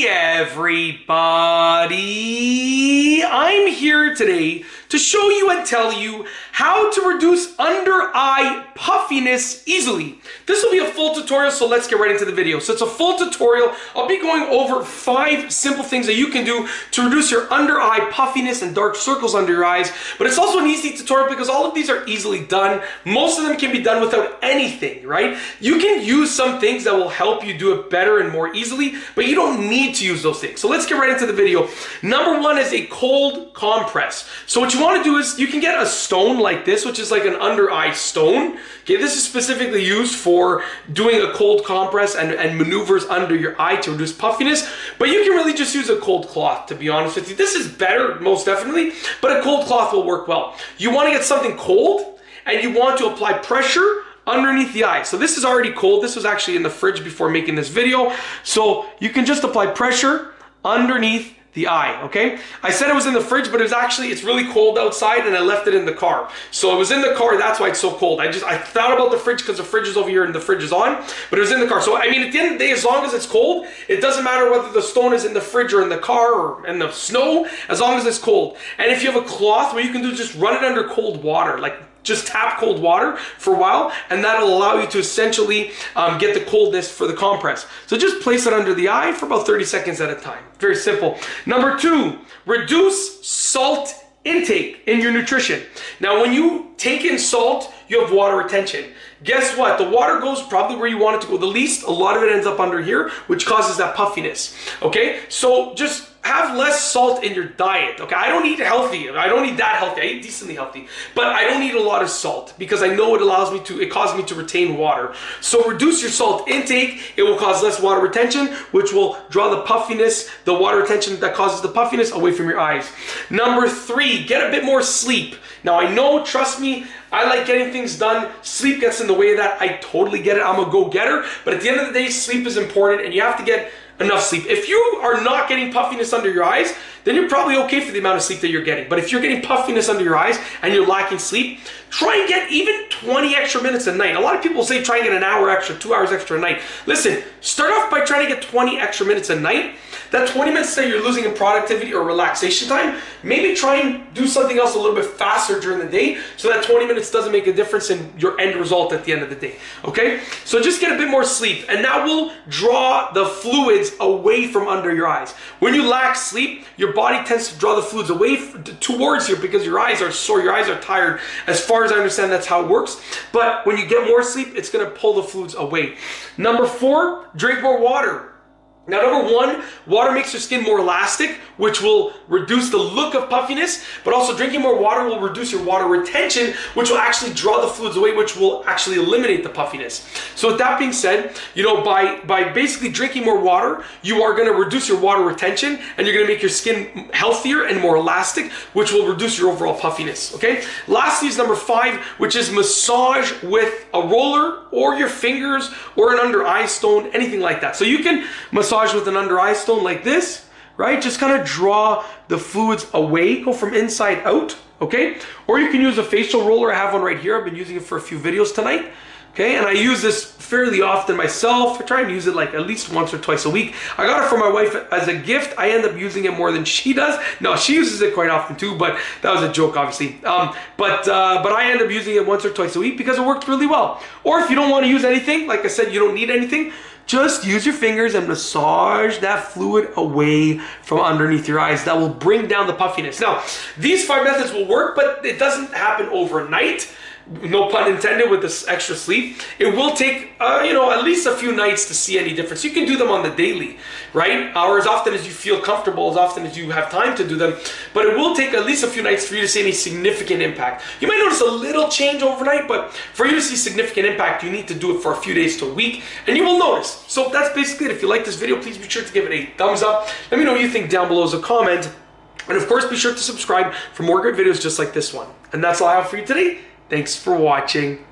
Hey everybody, I'm here today to show you and tell you how to reduce under eye puffiness easily. This will be a full tutorial, so let's get right into the video. So it's a full tutorial. I'll be going over 5 simple things that you can do to reduce your under eye puffiness and dark circles under your eyes, but it's also an easy tutorial because all of these are easily done. Most of them can be done without anything, right? You can use some things that will help you do it better and more easily, but you don't need to use those things. So let's get right into the video. Number 1 is a cold compress. So what you want to do is you can get a stone like this, which is like an under eye stone. Okay, this is specifically used for doing a cold compress and maneuvers under your eye to reduce puffiness, but you can really just use a cold cloth, to be honest with you. This is better, most definitely, but a cold cloth will work well. You want to get something cold and you want to apply pressure underneath the eye. So this is already cold. This was actually in the fridge before making this video. So you can just apply pressure underneath the eye, okay? I said it was in the fridge, but it's really cold outside and I left it in the car. So it was in the car, that's why it's so cold. I thought about the fridge because the fridge is over here and the fridge is on, but it was in the car. So I mean, at the end of the day, as long as it's cold, it doesn't matter whether the stone is in the fridge or in the car or in the snow, as long as it's cold. And if you have a cloth, what you can do is just run it under cold water, like just tap cold water for a while, and that'll allow you to essentially get the coldness for the compress. So just place it under the eye for about 30 seconds at a time. Very simple. Number 2, reduce salt intake in your nutrition. Now, when you take in salt, you have water retention. Guess what? The water goes probably where you want it to go the least. A lot of it ends up under here, which causes that puffiness. Okay? So just have less salt in your diet. Okay? I don't eat healthy. I don't eat that healthy. I eat decently healthy. But I don't eat a lot of salt because I know it causes me to retain water. So reduce your salt intake. It will cause less water retention, which will draw the puffiness, the water retention that causes the puffiness away from your eyes. Number 3, get a bit more sleep. Now I know, trust me, I like getting things done. Sleep gets in the way of that. I totally get it. I'm a go-getter. But at the end of the day, sleep is important and you have to get enough sleep. If you are not getting puffiness under your eyes, then you're probably okay for the amount of sleep that you're getting. But if you're getting puffiness under your eyes and you're lacking sleep, try and get even 20 extra minutes a night. A lot of people say try and get an hour extra, 2 hours extra a night. Listen, start off by trying to get 20 extra minutes a night. That 20 minutes that you're losing in productivity or relaxation time, maybe try and do something else a little bit faster during the day so that 20 minutes doesn't make a difference in your end result at the end of the day, okay? So just get a bit more sleep, and that will draw the fluids away from under your eyes. When you lack sleep, your body tends to draw the fluids away towards you because your eyes are sore, your eyes are tired. As far as I understand, that's how it works. But when you get more sleep, it's gonna pull the fluids away. Number 4, drink more water. Now, number 1, water makes your skin more elastic, which will reduce the look of puffiness, but also drinking more water will reduce your water retention, which will actually draw the fluids away, which will actually eliminate the puffiness. So with that being said, you know, by basically drinking more water, you are going to reduce your water retention and you're going to make your skin healthier and more elastic, which will reduce your overall puffiness, okay? Lastly is number 5, which is massage with a roller or your fingers or an under eye stone, anything like that. So you can massage with an under eye stone like this, right? Just kind of draw the fluids away, go from inside out, okay? Or you can use a facial roller. I have one right here. I've been using it for a few videos tonight, okay? And I use this fairly often myself. I try and use it like at least once or twice a week. I got it for my wife as a gift. I end up using it more than she does. No, she uses it quite often too, but that was a joke, obviously. But I end up using it once or twice a week because it worked really well. Or if you don't want to use anything, like I said, you don't need anything, just use your fingers and massage that fluid away from underneath your eyes. That will bring down the puffiness. Now, these 5 methods will work, but it doesn't happen overnight. No pun intended with this extra sleep. It will take, you know, at least a few nights to see any difference. You can do them on the daily, right? Or as often as you feel comfortable, as often as you have time to do them. But it will take at least a few nights for you to see any significant impact. You might notice a little change overnight, but for you to see significant impact, you need to do it for a few days to a week, and you will notice. So that's basically it. If you like this video, please be sure to give it a thumbs up. Let me know what you think down below as a comment. And of course, be sure to subscribe for more great videos just like this one. And that's all I have for you today. Thanks for watching.